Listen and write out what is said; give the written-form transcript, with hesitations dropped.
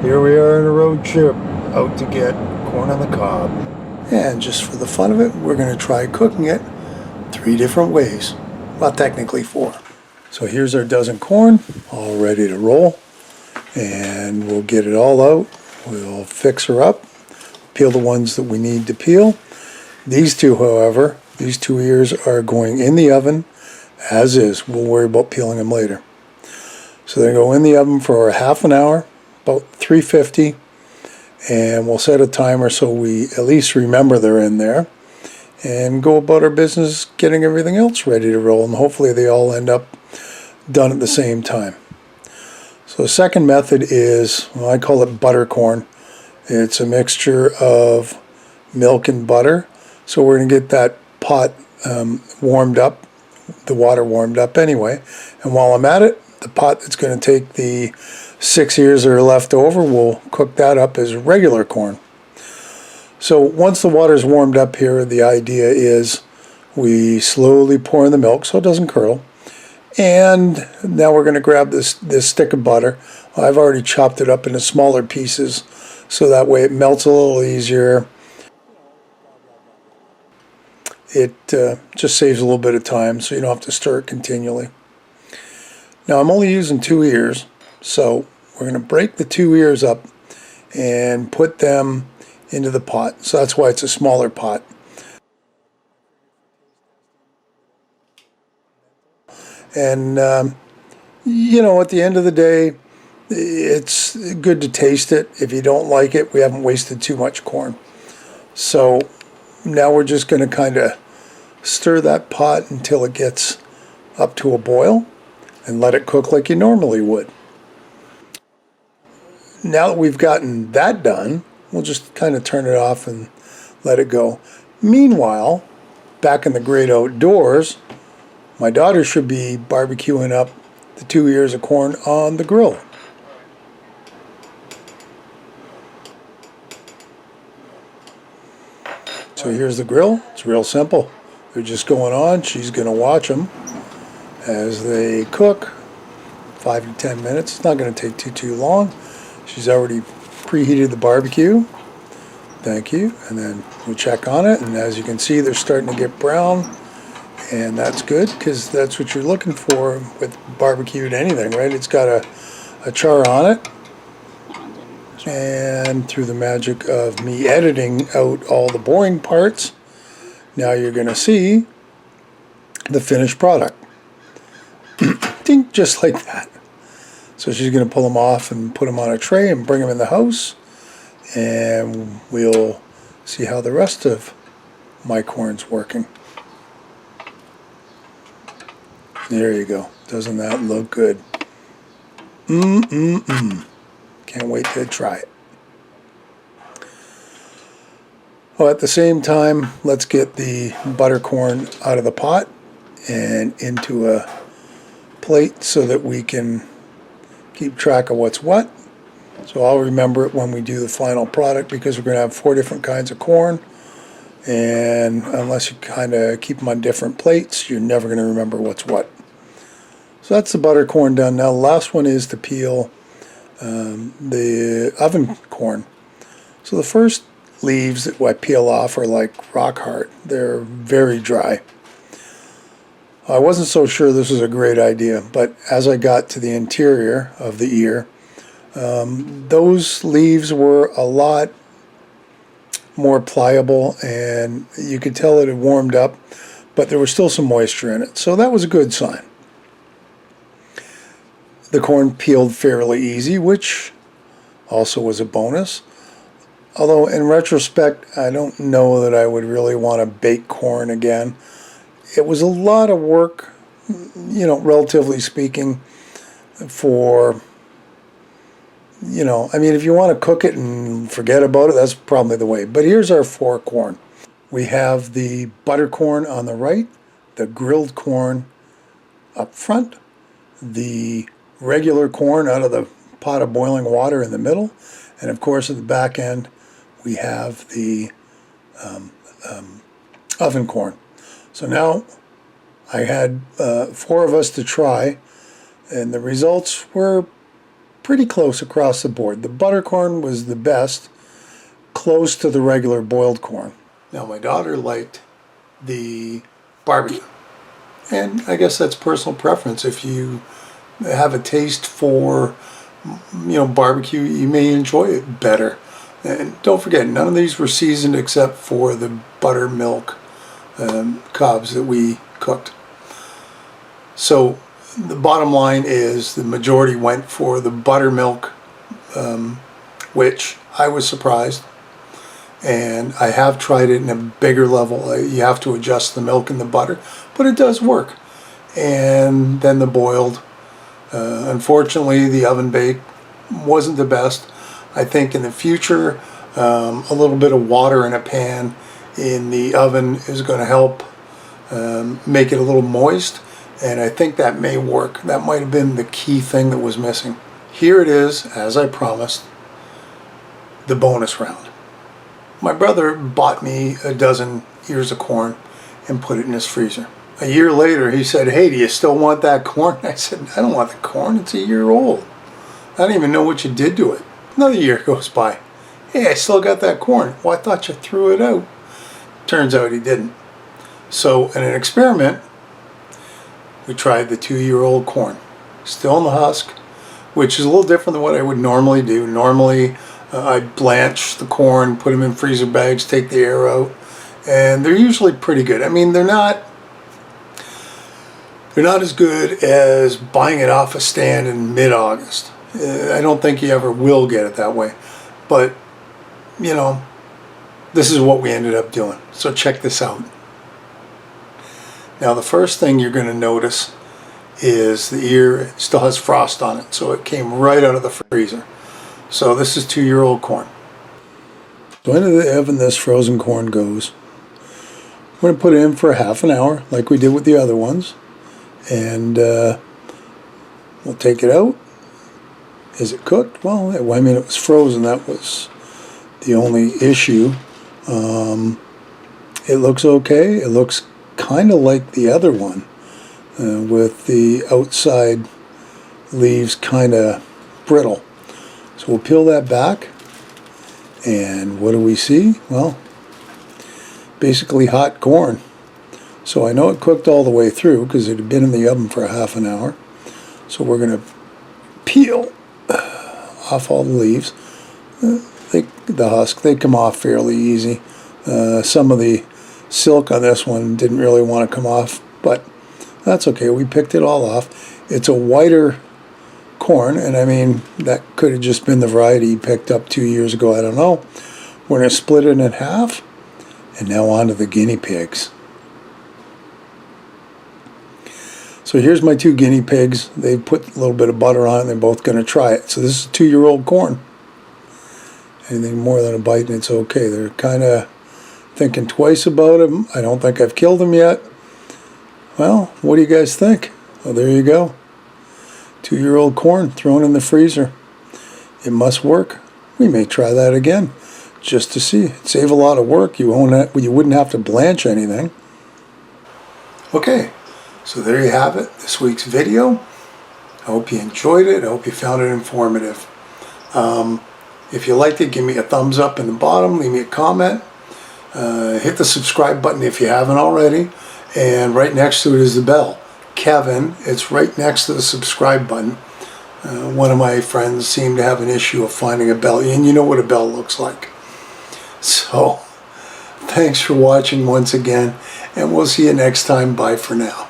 Here we are on a road trip out to get corn on the cob. And just for the fun of it, we're going to try cooking it 3 different ways. Well, technically 4. So here's our dozen corn, all ready to roll. And we'll get it all out. We'll fix her up, peel the ones that we need to peel. These two, however, these 2 ears are going in the oven as is. We'll worry about peeling them later. So they go in the oven for half an hour, about 350, and we'll set a timer so we at least remember they're in there and go about our business getting everything else ready to roll, and hopefully they all end up done at the same time. So the second method is, well, I call it butter corn. It's a mixture of milk and butter. So we're going to get that pot warmed up, the water warmed up anyway, and while I'm at it, the pot that's going to take the 6 ears that are left over, we'll cook that up as regular corn. So once the water's warmed up here, the idea is we slowly pour in the milk so it doesn't curdle. And now we're going to grab this stick of butter. I've already chopped it up into smaller pieces so that way it melts a little easier. It just saves a little bit of time so you don't have to stir it continually. Now I'm only using 2 ears, so we're going to break the 2 ears up and put them into the pot. So that's why it's a smaller pot. And you know, at the end of the day, it's good to taste it. If you don't like it, we haven't wasted too much corn. So now we're just going to kind of stir that pot until it gets up to a boil and let it cook like you normally would. Now that we've gotten that done, we'll just kind of turn it off and let it go. Meanwhile, back in the great outdoors, my daughter should be barbecuing up the 2 ears of corn on the grill. So here's the grill. It's real simple. They're just going on. She's going to watch them as they cook. 5 to 10 minutes. It's not going to take too long. She's already preheated the barbecue. Thank you. And then we'll check on it. And as you can see, they're starting to get brown. And that's good because that's what you're looking for with barbecued anything, right? It's got a char on it. And through the magic of me editing out all the boring parts, now you're going to see the finished product. Ding, just like that. So she's going to pull them off and put them on a tray and bring them in the house. And we'll see how the rest of my corn's working. There you go. Doesn't that look good? Can't wait to try it. Well, at the same time, let's get the butter corn out of the pot and into a plate so that we can keep track of what's what. So I'll remember it when we do the final product because we're going to have 4 different kinds of corn. And unless you kind of keep them on different plates, you're never going to remember what's what. So that's the butter corn done. Now the last one is to peel the oven corn. So the first leaves that I peel off are like rock hard. They're very dry. I wasn't so sure this was a great idea, but as I got to the interior of the ear, those leaves were a lot more pliable and you could tell it had warmed up, but there was still some moisture in it. So that was a good sign. The corn peeled fairly easy, which also was a bonus. Although in retrospect, I don't know that I would really want to bake corn again. It was a lot of work, you know, relatively speaking, for, you know, I mean, if you want to cook it and forget about it, that's probably the way. But here's our 4 corn. We have the butter corn on the right, the grilled corn up front, the regular corn out of the pot of boiling water in the middle, and of course at the back end we have the oven corn. So now I had 4 of us to try, and the results were pretty close across the board. The buttercorn was the best, close to the regular boiled corn. Now my daughter liked the barbecue, and I guess that's personal preference. If you have a taste for, barbecue, you may enjoy it better. And don't forget, none of these were seasoned except for the buttermilk cobs that we cooked. So the bottom line is the majority went for the buttermilk, which I was surprised. And I have tried it in a bigger level. You have to adjust the milk and the butter, but it does work. And then the boiled. Unfortunately, the oven bake wasn't the best. I think in the future, a little bit of water in a pan in the oven is going to help make it a little moist. And I think that may work. That might have been the key thing that was missing. Here it is, as I promised, the bonus round. My brother bought me a dozen ears of corn and put it in his freezer. A year later, he said, "Hey, do you still want that corn?" I said, "I don't want the corn. It's a year old. I don't even know what you did to it." Another year goes by. "Hey, I still got that corn." "Well, I thought you threw it out." Turns out he didn't. So in an experiment, we tried the 2-year-old corn. Still in the husk, which is a little different than what I would normally do. Normally, I'd blanch the corn, put them in freezer bags, take the air out, and they're usually pretty good. I mean, they're not as good as buying it off a stand in mid-August. I don't think you ever will get it that way. But, this is what we ended up doing. So check this out. Now the first thing you're going to notice is the ear still has frost on it. So it came right out of the freezer. So this is 2-year-old corn. So into the oven this frozen corn goes. We're going to put it in for half an hour like we did with the other ones. And we'll take it out. Is it cooked? Well, it was frozen. That was the only issue. It looks okay. It looks kind of like the other one, with the outside leaves kind of brittle. So we'll peel that back. And what do we see? Well, basically hot corn. So I know it cooked all the way through because it had been in the oven for half an hour. So we're going to peel off all the leaves. The husk, they come off fairly easy. Some of the silk on this one didn't really want to come off, but that's okay. We picked it all off. It's a whiter corn, and I mean, that could have just been the variety he picked up 2 years ago. I don't know. We're going to split it in half, and now on to the guinea pigs. So here's my 2 guinea pigs. They put a little bit of butter on it, and they're both going to try it. So this is 2-year-old corn. Anything more than a bite and it's okay. They're kind of thinking twice about them. I don't think I've killed them yet. Well, what do you guys think? Well, there you go. 2-year-old corn thrown in the freezer. It must work. We may try that again just to see. It'd save a lot of work. You wouldn't have to blanch anything. Okay, so there you have it. This week's video. I hope you enjoyed it. I hope you found it informative. If you liked it, give me a thumbs up in the bottom. Leave me a comment. Hit the subscribe button if you haven't already. And right next to it is the bell. Kevin, it's right next to the subscribe button. One of my friends seemed to have an issue of finding a bell. And you know what a bell looks like. So, thanks for watching once again. And we'll see you next time. Bye for now.